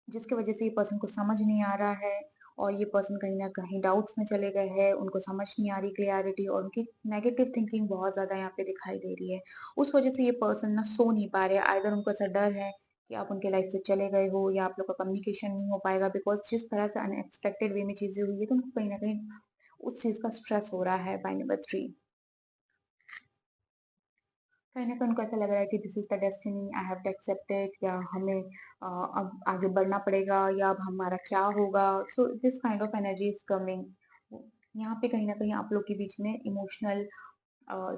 जिसकी वजह से ये पर्सन को समझ नहीं आ रहा है, और ये पर्सन कहीं ना कहीं डाउट्स में चले गए हैं, उनको समझ नहीं आ रही क्लियरिटी, और उनकी नेगेटिव थिंकिंग बहुत ज्यादा यहाँ पे दिखाई दे रही है। उस वजह से ये पर्सन ना सो नहीं पा रहे। आइदर उनको ऐसा डर है कि आप उनके लाइफ से चले गए हो, या आप लोग का कम्युनिकेशन नहीं हो पाएगा, बिकॉज जिस तरह से अनएक्सपेक्टेड वे में चीजें हुई है तो उनको कहीं ना कहीं उस चीज का स्ट्रेस हो रहा है। बाय नंबर 3, कहीं ना कहीं उनको ऐसा लग रहा है कि this is the destiny, I have to accept it, या हमें अब आगे बढ़ना पड़ेगा, या अब हमारा क्या होगा। So this kind of energy is coming. यहाँ पे कहीं ना कहीं आप लोग के बीच में इमोशनल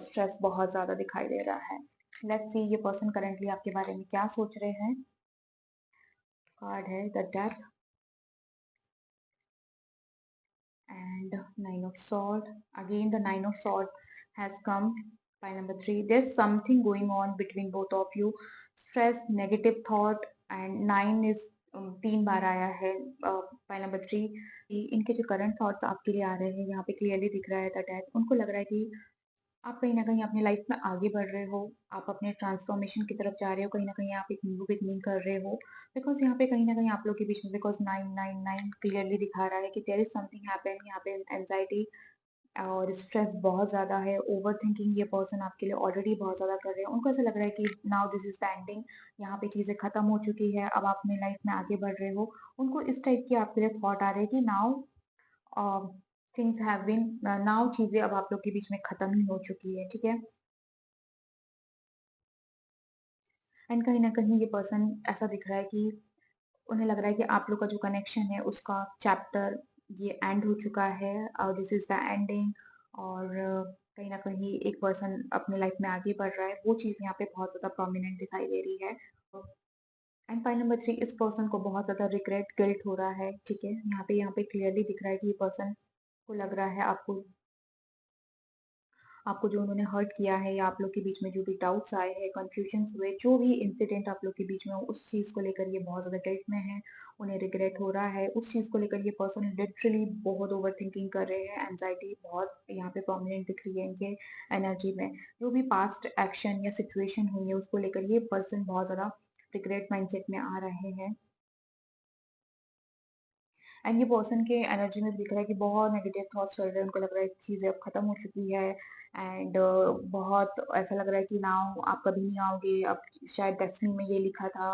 स्ट्रेस बहुत ज्यादा दिखाई दे रहा है। लेट्स सी ये पर्सन करेंटली आपके बारे में क्या सोच रहे हैं। कार्ड है the death and nine of sword. Again the nine of sword has come. Pile number 3, there's something going on between both of you, stress, negative thought, and nine is 3 बार आया है पाइल नंबर 3। इनके जो current thoughts आपके लिए आ रहे हैं यहाँ पे क्लियरली दिख रहा है द डेथ। उनको लग रहा है कि आप कहीं ना कहीं अपनी लाइफ में आगे बढ़ रहे हो, आप अपने ट्रांसफॉर्मेशन की तरफ जा रहे हो, कहीं ना कहीं आप एक न्यू बिगनिंग कर रहे हो। बिकॉज यहाँ पे कहीं ना कहीं आप लोग के बीच में, बिकॉज 999 क्लियरली दिखा रहा है कि देयर इज समथिंग हैपन। यहाँ पे एंजाइटी और स्ट्रेस बहुत ज्यादा है, ओवर थिंकिंग ये पर्सन आपके लिए ऑलरेडी बहुत ज्यादा कर रहे हैं। उनको ऐसा लग रहा है कि now this is the ending, यहाँ पे चीजें खत्म हो चुकी है, अब आप अपनी लाइफ में आगे बढ़ रहे हो। उनको इस टाइप की आपके लिए थॉट आ रहे हैं कि now things have been, now चीजें अब आप लोग के बीच में खत्म ही हो चुकी है, ठीक है। एंड कहीं ना कहीं ये पर्सन ऐसा दिख रहा है कि उन्हें लग रहा है कि आप लोग का जो कनेक्शन है उसका चैप्टर ये एंड हो चुका है, और दिस इज द एंडिंग। और कहीं ना कहीं एक पर्सन अपनी लाइफ में आगे बढ़ रहा है, वो चीज यहाँ पे बहुत ज्यादा प्रोमिनेंट दिखाई दे रही है। एंड पॉइंट नंबर 3, इस पर्सन को बहुत ज्यादा रिग्रेट गिल्ट हो रहा है, ठीक है। यहाँ पे क्लियरली दिख रहा है कि ये पर्सन को लग रहा है आपको आपको जो उन्होंने हर्ट किया है, या आप लोग के बीच में जो भी डाउट्स आए हैं, कंफ्यूजन हुए, जो भी इंसिडेंट आप लोग के बीच में हो, उस चीज को लेकर ये बहुत ज्यादा गिल्ट में है, उन्हें रिग्रेट हो रहा है। उस चीज को लेकर ये पर्सन लिटरली बहुत ओवर थिंकिंग कर रहे हैं, एंजाइटी बहुत यहाँ पे प्रोमिनेंट दिख रही है इनके एनर्जी में। जो भी पास्ट एक्शन या सिचुएशन हुई है उसको लेकर ये पर्सन बहुत ज्यादा रिग्रेट माइंडसेट में आ रहे हैं। एंड ये पर्सन के एनर्जी में दिख रहा है कि बहुत नेगेटिव थॉट्स चल रहे हैं, उनको लग रहा है कि चीजें अब खत्म हो चुकी है। एंड बहुत ऐसा लग रहा है कि नाउ आप कभी नहीं आओगे, अब शायद डेस्टिनी में ये लिखा था।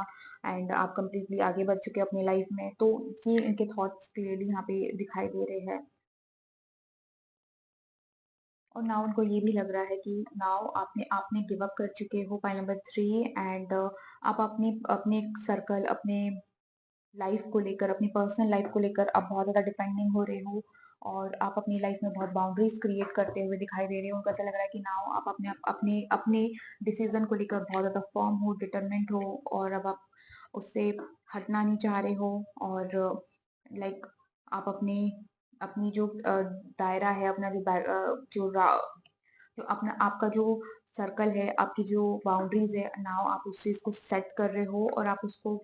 एंड आप कंप्लीटली आगे बढ़ चुके हो अपनी लाइफ में, तो ये इनके थॉट्स क्लियरली यहाँ पे दिखाई दे रहे हैं। और नाउ उनको ये भी लग रहा है कि नाउ आपने आपने गिव अप कर चुके हो, पॉइंट नंबर 3। एंड आप अपने अपने सर्कल, अपने लाइफ को लेकर, अपनी पर्सनल लाइफ को लेकर आप बहुत ज्यादा डिपेंड नहीं हो रहे हो, और आप अपनी लाइफ में बहुत बाउंड्रीज क्रिएट करते हुए दिखाई दे रहे हो। उनको ऐसा लग रहा है कि नाउ आप अपने अपने अपने डिसीजन को लेकर बहुत ज्यादा फर्म हो, डिटरमेंट हो, और अब आप उससे हटना नहीं चाह रहे हो। और लाइक आप अपने अपनी जो दायरा है, अपना जो जो अपना आपका जो सर्कल है, आपकी जो बाउंड्रीज है, नाउ आप उस चीज को सेट कर रहे हो, और आप उसको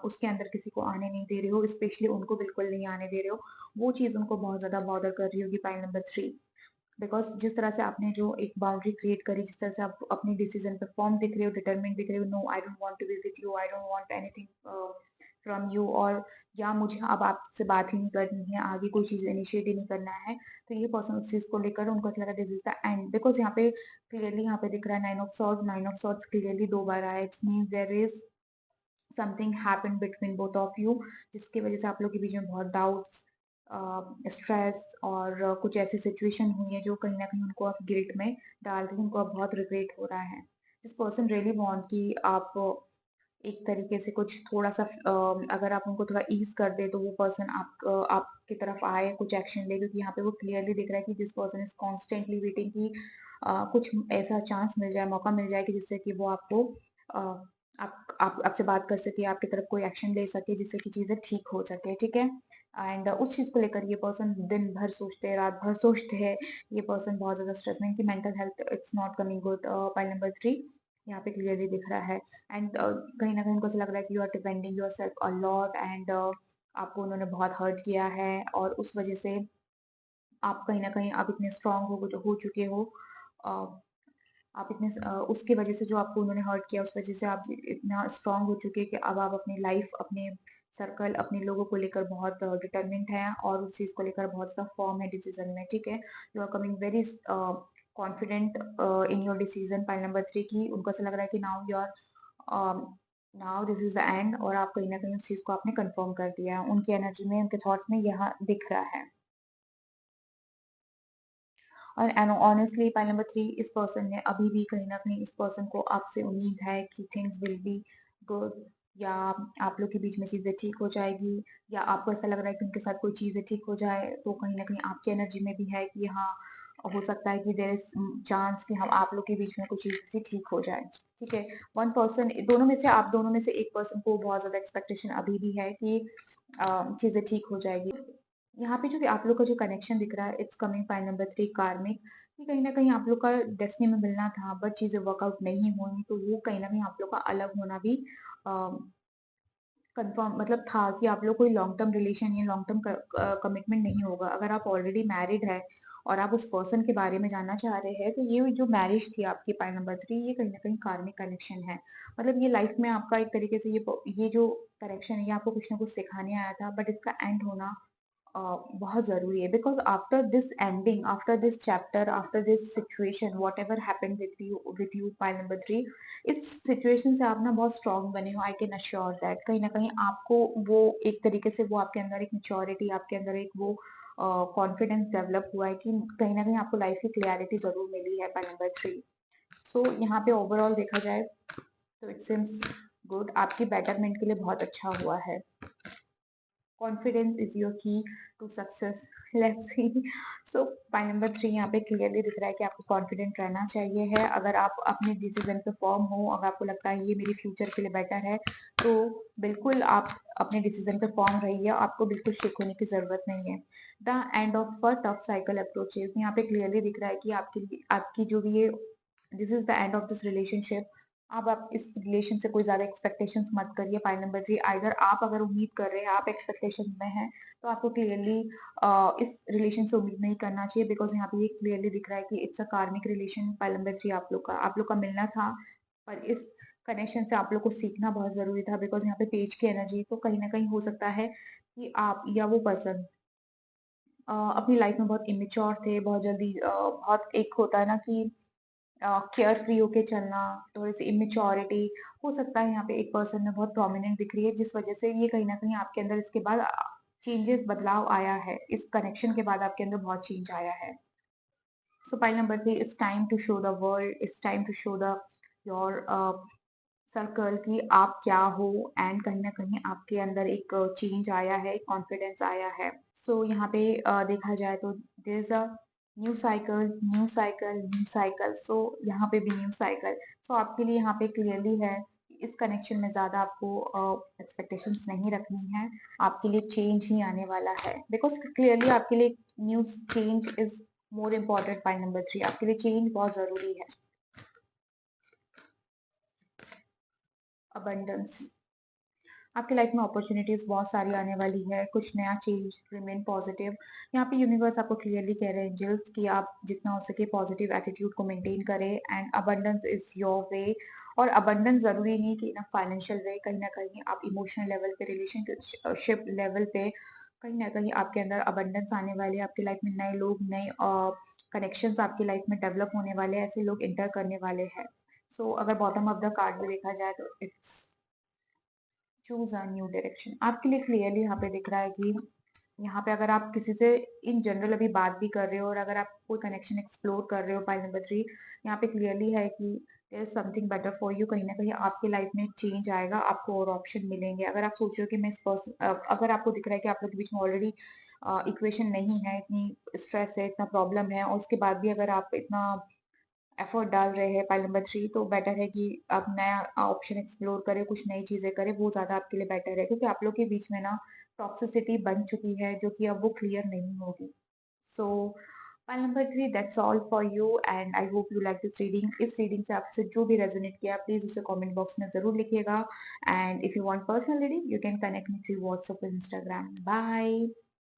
उसके अंदर किसी को आने नहीं दे रहे हो, स्पेशली उनको बिल्कुल नहीं आने दे रहे हो। वो चीज उनको बहुत ज्यादा बॉदर कर रही होगी, पॉइंट नंबर 3। बिकॉज जिस तरह से आपने जो एक बाउंड्री क्रिएट करी, जिस तरह से आप अपनी डिसीजन पे फॉर्म दिख रहे हो, डिटरमिन दिख रहे हो, no I don't want to be with you, I don't want anything from you, और या मुझे अब आपसे बात ही नहीं करनी है, आगे कोई चीज इनिशिएट ही नहीं करना है। तो ये पर्सन उस चीज को लेकर उनको ऐसा लगा this is the end, because यहाँ पे क्लियरली यहाँ पे दिख रहा है नाइन ऑफ सॉर्ड्स क्लियरली 2 बार आया। It means there is something happen between both of you, जिसकी वजह से आप लोग के बीच में बहुत डाउट्स, स्ट्रेस और कुछ ऐसी सिचुएशन हुई है जो कहीं ना कहीं उनको आप गिल्ट में डाल रही है, उनको अब बहुत रिग्रेट हो रहा है। दिस पर्सन रियली वांट कि आप एक तरीके से कुछ थोड़ा सा अगर आप उनको थोड़ा ईज कर दे, तो वो पर्सन आपकी तरफ आए, कुछ एक्शन ले, क्योंकि यहाँ पे वो क्लियरली दिख रहा है कि this person is constantly waiting कि कुछ ऐसा चांस मिल जाए, मौका मिल जाए कि जिससे कि वो आपको आप आपसे बात कर सके, आपकी तरफ कोई एक्शन ले सके, जिससे कि चीजें ठीक हो सके, ठीक है। एंड उस चीज को लेकर ये पर्सन दिन भर सोचते हैं, रात भर सोचते हैं। ये पर्सन बहुत ज्यादा स्ट्रेस में, इनकी mental health it's not coming good, point number 3 यहाँ पे क्लियरली दिख रहा है। एंड कहीं ना कहीं उनको ऐसा लग रहा है कि you are depending yourself a lot, and आपको उन्होंने बहुत हर्ट किया है, और उस वजह से आप कहीं ना कहीं आप इतने स्ट्रांग हो चुके हो। आप इतने उसकी वजह से जो आपको उन्होंने हर्ट किया, उस वजह से आप इतना स्ट्रांग हो चुके हैं कि अब आप अपनी लाइफ, अपने सर्कल, अपने लोगों को लेकर बहुत डिटरमिन्ड हैं, और उस चीज को लेकर बहुत ज्यादा फॉर्म है डिसीजन में, ठीक है। You are coming very confident in your decision, point number 3 की उनको ऐसा लग रहा है कि now you are now this is the end, और आप कहीं ना कहीं उस चीज को आपने कंफर्म कर दिया है। उनकी एनर्जी में, उनके थॉट्स में यहाँ दिख रहा है। और ऑनेस्टली पॉइंट नंबर 3, इस पर्सन ने अभी भी कहीं ना कहीं, इस पर्सन को आपसे उम्मीद है कि थिंग्स विल बी गुड, या आप लोग के बीच में चीजें ठीक हो जाएगी, या आपको ऐसा लग रहा है कि उनके साथ कोई चीजें ठीक हो जाए, तो कहीं ना कहीं आपकी एनर्जी में भी है कि हाँ, हो सकता है कि देर इज चांस कि हम आप लोग के बीच में कुछ चीज ऐसी ठीक हो जाए, ठीक है। वन पर्सन, दोनों में से, आप दोनों में से एक पर्सन को बहुत ज्यादा एक्सपेक्टेशन अभी भी है कि चीजें ठीक हो जाएगी। यहाँ पे जो आप लोग का जो कनेक्शन दिख रहा है, इट्स कमिंग पॉइंट नंबर 3 कार्मिक, कि कहीं ना कहीं आप लोग का डेस्टिनी में मिलना था, बट चीजें वर्कआउट नहीं हुई, तो वो कहीं ना कहीं आप लोग का अलग होना भी कंफर्म मतलब था कि आप लोग कोई लॉन्ग टर्म रिलेशन या लॉन्ग टर्म कमिटमेंट नहीं होगा। अगर आप ऑलरेडी मैरिड है और आप उस पर्सन के बारे में जानना चाह रहे हैं, तो ये जो मैरिज थी आपकी, पॉइंट नंबर 3, ये कहीं ना कहीं कार्मिक कनेक्शन है। मतलब ये लाइफ में आपका एक तरीके से ये जो कनेक्शन है, ये आपको कुछ ना कुछ सिखाने आया था, बट इसका एंड होना बहुत जरूरी है, because after this ending, after this chapter, after this situation, what ever happen with you point number 3, इस सिचुएशन से आप ना बहुत स्ट्रांग बने हो, आई कैन अश्योर दैट। कहीं ना कहीं आपको वो एक तरीके से, वो आपके अंदर एक मेच्योरिटी, आपके अंदर एक वो कॉन्फिडेंस डेवलप हुआ है कि कहीं ना कहीं आपको लाइफ की क्लियरिटी जरूर मिली है, पॉइंट नंबर 3। सो यहाँ पे ओवरऑल देखा जाए तो इट सिम्स गुड, आपकी बेटरमेंट के लिए बहुत अच्छा हुआ है। Confidence is your key to success, let's see. So point number 3 यहाँ पे क्लियरली दिख रहा है कि आपको कॉन्फिडेंट रहना चाहिए है। अगर आप अपने डिसीजन पे फॉर्म हो, अगर आपको लगता है ये मेरी फ्यूचर के लिए बेटर है, तो बिल्कुल आप अपने डिसीजन पे फॉर्म रहिए, आपको बिल्कुल शेक होने की जरूरत नहीं है। The end of a tough cycle approaches, यहाँ पे क्लियरली दिख रहा है कि आपकी जो भी ये, this is the end of this relationship. अब आप इस रिलेशन से कोई ज्यादा एक्सपेक्टेशंस मत करिए, पॉइंट नंबर 3। आइदर आप अगर उम्मीद कर रहे हैं, आप एक्सपेक्टेशंस में हैं, तो आपको क्लियरली इस रिलेशन से उम्मीद नहीं करना चाहिए, बिकॉज यहाँ पे ये क्लियरली दिख रहा है कि इट्स अ कार्मिक रिलेशन, पॉइंट नंबर 3। आप लोग का मिलना था, पर इस कनेक्शन से आप लोग को सीखना बहुत ज़रूरी था बिकॉज़ यहाँ पे पेज की एनर्जी तो कहीं न कहीं हो सकता है कि आप या वो पर्सन अपनी लाइफ़ में बहुत इमैच्योर थे, बहुत जल्दी बहुत एक होता है ना कि केयर फ्री होके चलना, थोड़ी-सी इमैच्योरिटी हो सकता है यहाँ पे एक पर्सन में बहुत प्रोमिनेंट दिख रही है, जिस वज़ह से ये कहीं न कहीं आपके अंदर इसके बाद चेंजेस बदलाव आया है। इस कनेक्शन के बाद आपके अंदर बहुत चेंज आया है। So point number 3 it's time to show the world, it's time to show the your circle कि आप क्या हो एंड कहीं न कहीं आपके अंदर एक चेंज आया है, एक कॉन्फिडेंस आया है। सो यहाँ पे देखा जाए तो there is a new cycle, new cycle, new cycle so यहाँ पे भी न्यू साइकिल। सो आपके लिए यहाँ पे क्लियरली है कि इस कनेक्शन में ज़्यादा आपको एक्सपेक्टेशंस नहीं रखनी है। आपके लिए चेंज ही आने वाला है बिकॉज़ क्लियरली आपके लिए new change is more important point number 3 आपके लिए चेंज बहुत ज़रूरी है। अबंडेंस आपकी लाइफ में अपॉर्चुनिटीज बहुत सारी आने वाली है, कुछ नया चेंज, रिमेन पॉजिटिव। यहाँ पे यूनिवर्स आपको क्लियरली कह रहे हैं एंजल्स कि आप जितना हो सके पॉजिटिव एटीट्यूड को मेंटेन करें and abundance is your way. और अबंडेंस जरूरी नहीं कि इन फाइनेंशियल वे, कहीं ना कहीं आप इमोशनल लेवल पे, रिलेशनशिप लेवल पे कहीं ना कहीं आपके अंदर अबंडेंस आने वाले हैं। आपकी लाइफ में नए लोग, नए कनेक्शंस आपकी लाइफ में डेवलप होने वाले हैं, ऐसे लोग इंटर करने वाले हैं। सो अगर बॉटम ऑफ द कार्ड में देखा जाए तो it's choose a new direction. आपके लिए क्लियरली यहाँ पे दिख रहा है कि यहाँ पे अगर आप किसी से इन जनरल अभी बात भी कर रहे हो और अगर आप कोई कनेक्शन एक्सप्लोर कर रहे हो, पॉइंट नंबर 3 यहाँ पे क्लियरली है कि there is something better for you. कहीं ना कहीं आपके लाइफ में चेंज आएगा, आपको और ऑप्शन मिलेंगे। अगर आप सोच रहे हो कि मैं इस पर्सन, अगर आपको दिख रहा है कि आप लोग के बीच में ऑलरेडी इक्वेशन नहीं है, इतनी स्ट्रेस है, इतना प्रॉब्लम है और उसके बाद भी अगर आप इतना एफर्ट डाल रहे हैं पाइल नंबर 3 तो बेटर है कि आप नया ऑप्शन एक्सप्लोर करें, कुछ नई चीजें करें, वो ज्यादा आपके लिए बेटर है क्योंकि आप लोग के बीच में ना टॉक्सिसिटी बन चुकी है जो कि अब वो क्लियर नहीं होगी। सो pile number 3 that's all for you and I hope you like this reading. इस रीडिंग से आपसे जो भी रेजोनेट किया प्लीज उसे कमेंट बॉक्स में जरूर लिखिएगा and if you want personal reading you can connect me through WhatsApp, Instagram. Bye.